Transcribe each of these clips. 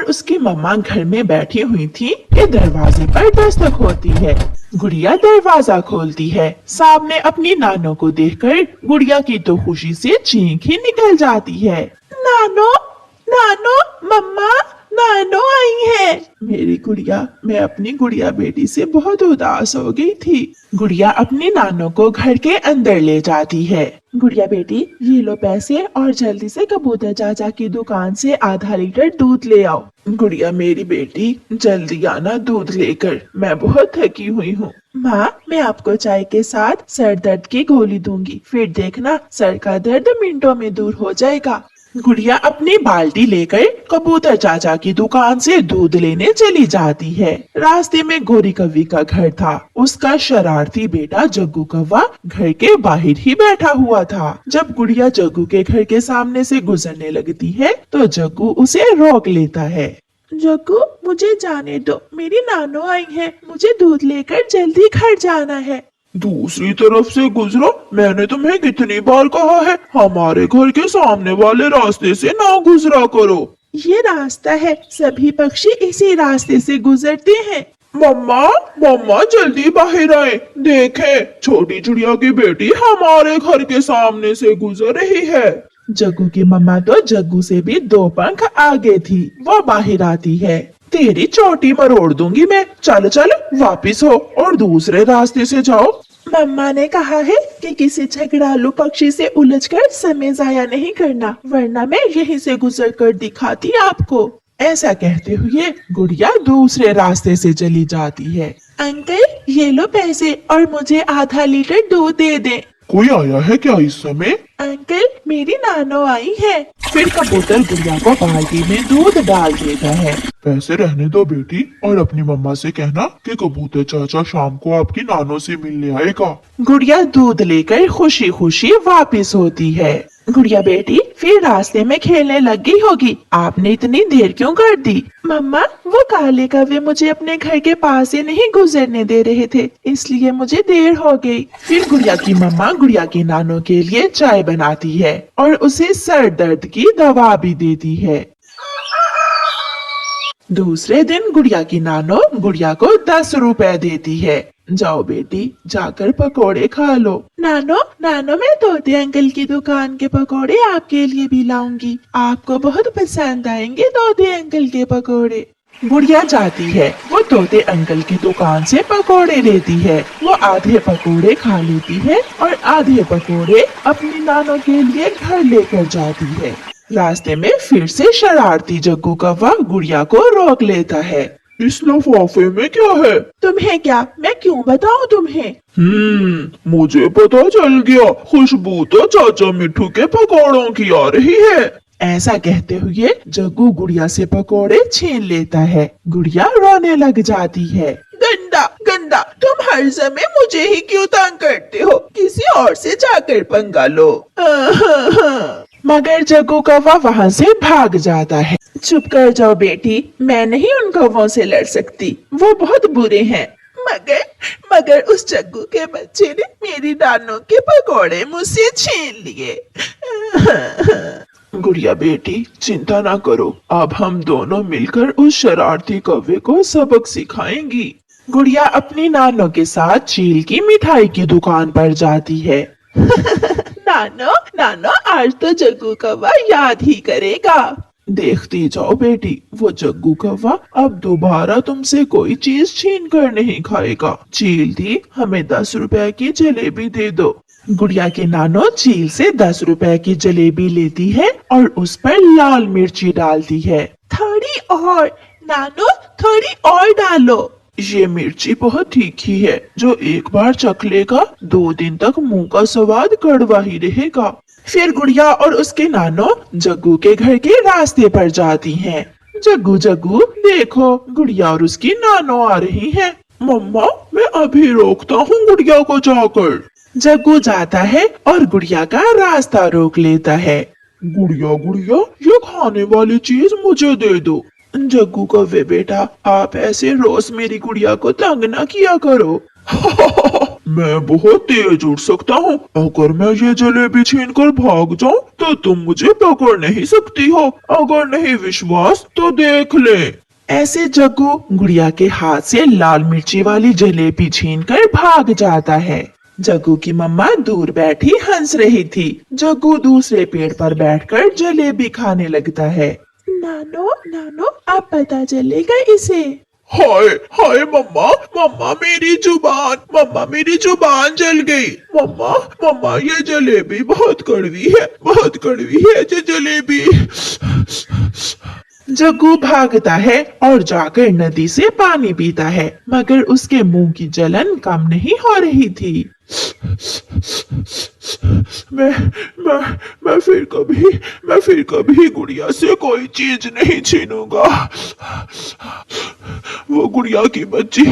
उसकी मम्मा घर में बैठी हुई थी कि दरवाजे पर दस्तक होती है। गुड़िया दरवाजा खोलती है। सामने अपनी नानो को देखकर गुड़िया की तो खुशी से चीख ही निकल जाती है। नानो, नानो, मम्मा, नानो आई है। मेरी गुड़िया, मैं अपनी गुड़िया बेटी से बहुत उदास हो गई थी। गुड़िया अपनी नानो को घर के अंदर ले जाती है। गुड़िया बेटी, ये लो पैसे और जल्दी से कबूतर चाचा की दुकान से आधा लीटर दूध ले आओ। गुड़िया मेरी बेटी, जल्दी आना दूध लेकर, मैं बहुत थकी हुई हूँ। माँ, मैं आपको चाय के साथ सर दर्द की गोली दूंगी, फिर देखना सर का दर्द मिनटों में दूर हो जाएगा। गुड़िया अपनी बाल्टी लेकर कबूतर चाचा की दुकान से दूध लेने चली जाती है। रास्ते में गोरी कव्वी का घर था। उसका शरारती बेटा जग्गू कौवा घर के बाहर ही बैठा हुआ था। जब गुड़िया जग्गू के घर के सामने से गुजरने लगती है तो जग्गू उसे रोक लेता है। जग्गू, मुझे जाने दो, मेरी नानो आई है, मुझे दूध लेकर जल्दी घर जाना है। दूसरी तरफ से गुजरो, मैंने तुम्हें कितनी बार कहा है हमारे घर के सामने वाले रास्ते से ना गुजरा करो। ये रास्ता है, सभी पक्षी इसी रास्ते से गुजरते हैं। मम्मा, मम्मा जल्दी बाहर आए, देखें छोटी चिड़िया की बेटी हमारे घर के सामने से गुजर रही है। जग्गू की मम्मा तो जग्गू से भी 2 पंख आगे थी। वो बाहर आती है। तेरी चोटी मरोड़ दूंगी मैं, चल चल वापिस हो और दूसरे रास्ते से जाओ। मम्मा ने कहा है कि किसी झगड़ालू पक्षी से उलझकर समय जाया नहीं करना, वरना मैं यहीं से गुजर कर दिखाती आपको। ऐसा कहते हुए गुड़िया दूसरे रास्ते से चली जाती है। अंकल, ये लो पैसे और मुझे आधा लीटर दूध दे दे। कोई आया है क्या इस समय? अंकल, मेरी नानो आई है। फिर कबूतर गुड़िया को बाल्टी में दूध डाल देता है। पैसे रहने दो बेटी, और अपनी मम्मा से कहना कि कबूतर चाचा शाम को आपकी नानो से मिलने आएगा। गुड़िया दूध लेकर खुशी खुशी वापस होती है। गुड़िया बेटी, फिर रास्ते में खेलने लग गई होगी, आपने इतनी देर क्यों कर दी? मम्मा, वो काले कौवे मुझे अपने घर के पास से नहीं गुजरने दे रहे थे, इसलिए मुझे देर हो गई। फिर गुड़िया की मम्मा गुड़िया की नानो के लिए चाय बनाती है और उसे सर दर्द की दवा भी देती है। दूसरे दिन गुड़िया की नानो गुड़िया को 10 रुपए देती है। जाओ बेटी, जाकर पकोड़े खा लो। नानो, नानो, मैं तोते अंकल की दुकान के पकोड़े आपके लिए भी लाऊंगी, आपको बहुत पसंद आएंगे तोते अंकल के पकोड़े। गुड़िया जाती है। वो तोते अंकल की दुकान से पकोड़े लेती है। वो आधे पकोड़े खा लेती है और आधे पकोड़े अपनी नानो के लिए घर लेकर जाती है। रास्ते में फिर से शरारती जग्गू कौवा गुड़िया को रोक लेता है। इस लिफाफे में क्या है? तुम्हें क्या, मैं क्यों बताऊं तुम्हें? मुझे पता चल गया, खुशबू तो चाचा मिठू के पकौड़ों की आ रही है। ऐसा कहते हुए जग्गू गुड़िया से पकोड़े छीन लेता है। गुड़िया रोने लग जाती है। गंदा, गंदा, तुम हर समय मुझे ही क्यों तंग करते हो? किसी और से जाकर पंगा लो। मगर जग्गू कौवा वहाँ से भाग जाता है। चुप कर जाओ बेटी, मैं नहीं उन कौवों से लड़ सकती, वो बहुत बुरे हैं। मगर उस जग्गू के बच्चे ने मेरी नानो के पकोड़े मुझसे छीन लिए। गुड़िया बेटी, चिंता ना करो, अब हम दोनों मिलकर उस शरारती कौवे को सबक सिखाएंगी। गुड़िया अपनी नानो के साथ चील की मिठाई की दुकान पर जाती है। नानो, नानो, आज तो जग्गू कौवा याद ही करेगा। देखती जाओ बेटी, वो जग्गू कौवा अब दोबारा तुमसे कोई चीज छीन कर नहीं खाएगा। चील दी, हमें 10 रुपए की जलेबी दे दो। गुड़िया के नानो चील से 10 रुपए की जलेबी लेती है और उस पर लाल मिर्ची डालती है। थोड़ी और नानो, थोड़ी और डालो। ये मिर्ची बहुत तीखी है, जो एक बार चख लेगा 2 दिन तक मुंह का स्वाद कड़वा ही रहेगा। फिर गुड़िया और उसके नानो जग्गू के घर के रास्ते पर जाती हैं। जग्गू, जग्गू देखो, गुड़िया और उसकी नानो आ रही हैं। मम्मा, मैं अभी रोकता हूँ गुड़िया को जाकर। जग्गू जाता है और गुड़िया का रास्ता रोक लेता है। गुड़िया, गुड़िया, ये खाने वाली चीज मुझे दे दो। जग्गू कौवे बेटा, आप ऐसे रोज मेरी गुड़िया को तंग न किया करो। मैं बहुत तेज उड़ सकता हूँ। अगर मैं ये जलेबी छीन कर भाग जाऊँ तो तुम मुझे पकड़ नहीं सकती हो। अगर नहीं विश्वास तो देख ले। ऐसे जग्गू गुड़िया के हाथ से लाल मिर्ची वाली जलेबी छीनकर भाग जाता है। जग्गू की मम्मा दूर बैठी हंस रही थी। जग्गू दूसरे पेड़ पर बैठकर जलेबी खाने लगता है। नानो नानो अब पता चलेगा इसे। हाय हाय मम्मा, मम्मा मेरी जुबान जल गई। मम्मा मम्मा ये जलेबी बहुत कड़वी है, बहुत कड़वी है ये जलेबी। जग्गू भागता है और जाकर नदी से पानी पीता है, मगर उसके मुंह की जलन कम नहीं हो रही थी। मैं फिर कभी गुड़िया से कोई चीज नहीं छीनूंगा। वो गुड़िया की बच्ची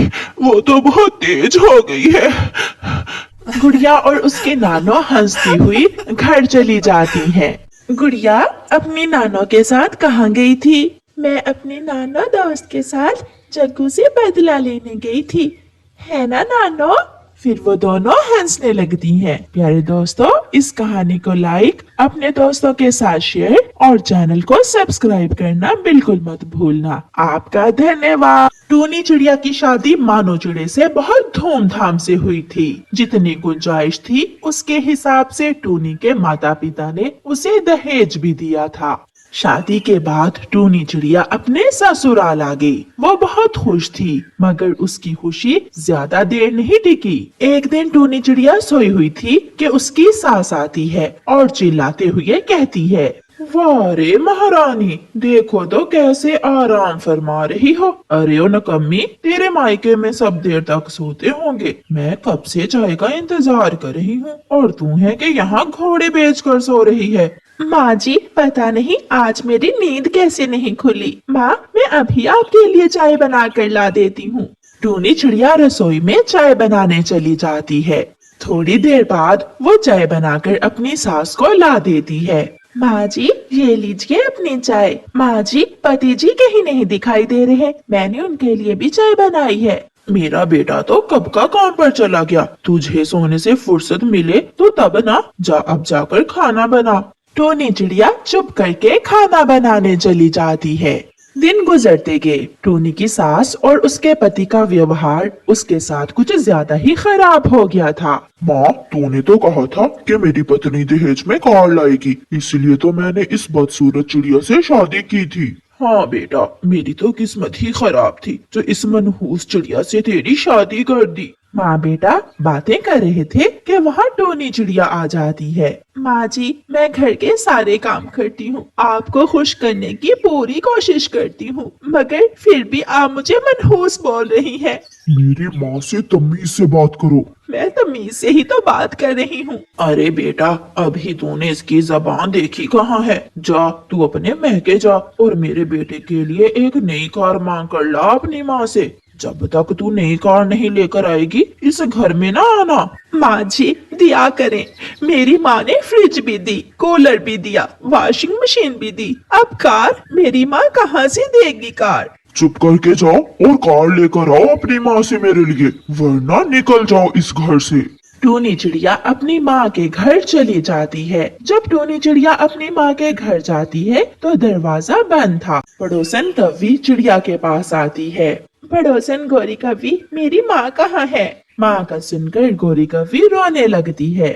वो तो बहुत तेज हो गई है। गुड़िया और उसके नानो हंसती हुई घर चली जाती हैं। गुड़िया अपनी नानो के साथ कहाँ गई थी? मैं अपने नानो दोस्त के साथ जग्गू से बदला लेने गई थी, है ना नानो? फिर वो दोनों हंसने लगती हैं। प्यारे दोस्तों, इस कहानी को लाइक, अपने दोस्तों के साथ शेयर और चैनल को सब्सक्राइब करना बिल्कुल मत भूलना। आपका धन्यवाद। टूनी चिड़िया की शादी मानो चिड़े से बहुत धूमधाम से हुई थी। जितनी गुंजाइश थी उसके हिसाब से टूनी के माता पिता ने उसे दहेज भी दिया था। शादी के बाद टूनी चिड़िया अपने ससुराल आ गई। वो बहुत खुश थी, मगर उसकी खुशी ज्यादा देर नहीं टिकी। एक दिन टूनी चिड़िया सोई हुई थी कि उसकी सास आती है और चिल्लाते हुए कहती है, वाह रे महारानी, देखो तो कैसे आराम फरमा रही हो। अरे ओ नकम्मी, तेरे मायके में सब देर तक सोते होंगे। मैं कब से चाय का इंतजार कर रही हूँ और तू है कि यहाँ घोड़े बेचकर सो रही है। माँ जी, पता नहीं आज मेरी नींद कैसे नहीं खुली। माँ, मैं अभी आपके लिए चाय बना कर ला देती हूँ। टूनी चिड़िया रसोई में चाय बनाने चली जाती है। थोड़ी देर बाद वो चाय बनाकर अपनी सास को ला देती है। माँ जी, ये लीजिए अपनी चाय। माँ जी, पति जी कहीं नहीं दिखाई दे रहे, मैंने उनके लिए भी चाय बनाई है। मेरा बेटा तो कब का काम पर चला गया, तुझे सोने से फुर्सत मिले तो तब ना। जा अब जाकर खाना बना। टूनी चिड़िया चुप करके खाना बनाने चली जाती है। दिन गुजरते गए। टूनी की सास और उसके पति का व्यवहार उसके साथ कुछ ज्यादा ही खराब हो गया था। माँ, तूने तो कहा था कि मेरी पत्नी दहेज में कार लाएगी, इसलिए तो मैंने इस बदसूरत चिड़िया से शादी की थी। हाँ बेटा, मेरी तो किस्मत ही खराब थी जो इस मनहूस चिड़िया से तेरी शादी कर दी। माँ बेटा बातें कर रहे थे कि वहाँ टूनी चिड़िया आ जाती है। माँ जी, मैं घर के सारे काम करती हूँ, आपको खुश करने की पूरी कोशिश करती हूँ, मगर फिर भी आप मुझे मनहूस बोल रही हैं। मेरी माँ से तमीज से बात करो। मैं तमीज से ही तो बात कर रही हूँ। अरे बेटा, अभी तूने इसकी जबान देखी कहाँ है? जा तू अपने महके जा और मेरे बेटे के लिए एक नई कार मांग कर ला अपनी माँ से। जब तक तू नई कार नहीं लेकर आएगी इस घर में ना आना। माँ जी, दिया करें। मेरी माँ ने फ्रिज भी दी, कूलर भी दिया, वॉशिंग मशीन भी दी, अब कार मेरी माँ कहाँ से देगी कार? चुप करके जाओ और कार लेकर आओ अपनी माँ से मेरे लिए, वरना निकल जाओ इस घर से। टूनी चिड़िया अपनी माँ के घर चली जाती है। जब टूनी चिड़िया अपनी माँ के घर जाती है तो दरवाजा बंद था। पड़ोसन कव्वी चिड़िया के पास आती है। पड़ोसन गौरी कव्वी, मेरी माँ कहाँ है? माँ का सुनकर गौरी कव्वी रोने लगती है।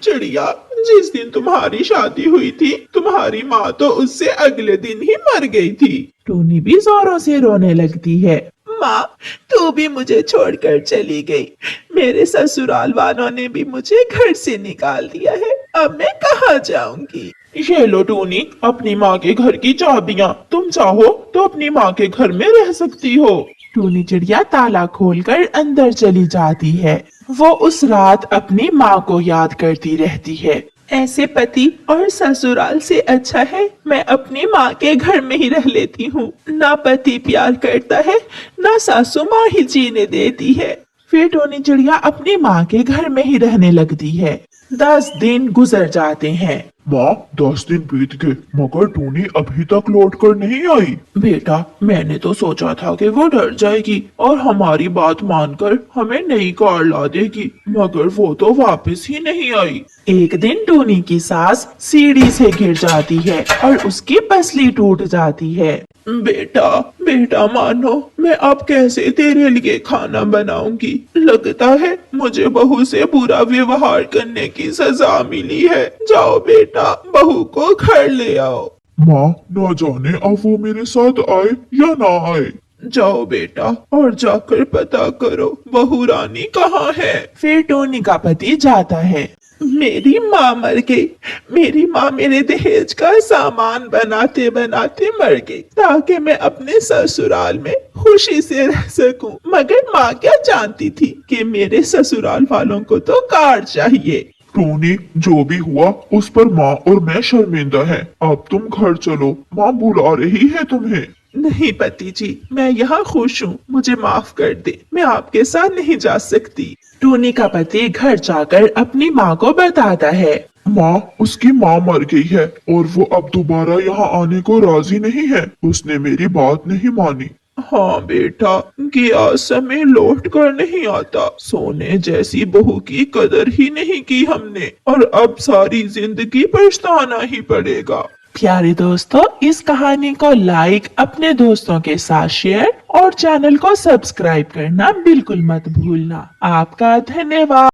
चिड़िया, जिस दिन तुम्हारी शादी हुई थी तुम्हारी माँ तो उससे अगले दिन ही मर गई थी। टूनी भी जोरों से रोने लगती है। माँ, तू भी मुझे छोड़कर चली गई। मेरे ससुराल वालों ने भी मुझे घर से निकाल दिया है, अब मैं कहाँ जाऊंगी? ये लो टूनी, अपनी माँ के घर की चाबियाँ, तुम चाहो तो अपनी माँ के घर में रह सकती हो। टूनी चिड़िया ताला खोलकर अंदर चली जाती है। वो उस रात अपनी माँ को याद करती रहती है। ऐसे पति और ससुराल से अच्छा है मैं अपनी माँ के घर में ही रह लेती हूँ। ना पति प्यार करता है, ना सासू माँ ही जीने देती है। फिर टूनी चिड़िया अपनी माँ के घर में ही रहने लगती है। 10 दिन गुजर जाते हैं। माँ 10 दिन बीत गए मगर टूनी अभी तक लौट कर नहीं आई। बेटा, मैंने तो सोचा था कि वो डर जाएगी और हमारी बात मानकर हमें नई कार ला देगी, मगर वो तो वापस ही नहीं आई। एक दिन टूनी की सास सीढ़ी से गिर जाती है और उसकी पसली टूट जाती है। बेटा, बेटा मानो, मैं अब कैसे तेरे लिए खाना बनाऊंगी? लगता है मुझे बहू से बुरा व्यवहार करने की सजा मिली है। जाओ बेटा, बहू को घर ले आओ। माँ न जाने अब वो मेरे साथ आए या ना आए। जाओ बेटा और जाकर पता करो बहू रानी कहाँ है। फिर टोनी का पति जाता है। मेरी माँ मर गई। मेरी माँ मेरे दहेज का सामान बनाते बनाते मर गई ताकि मैं अपने ससुराल में खुशी से रह सकूं। मगर माँ क्या जानती थी कि मेरे ससुराल वालों को तो कार चाहिए। टोनी जो भी हुआ उस पर माँ और मैं शर्मिंदा हैं। अब तुम घर चलो, माँ बुला रही है तुम्हें। नहीं पति जी, मैं यहाँ खुश हूँ, मुझे माफ कर दे, मैं आपके साथ नहीं जा सकती। टोनी का पति घर जाकर अपनी माँ को बताता है। माँ उसकी माँ मर गई है और वो अब दोबारा यहाँ आने को राजी नहीं है। उसने मेरी बात नहीं मानी। हाँ बेटा, गया समय लौट कर नहीं आता। सोने जैसी बहू की कदर ही नहीं की हमने और अब सारी जिंदगी पछताना ही पड़ेगा। प्यारे दोस्तों, इस कहानी को लाइक, अपने दोस्तों के साथ शेयर और चैनल को सब्सक्राइब करना बिल्कुल मत भूलना। आपका धन्यवाद।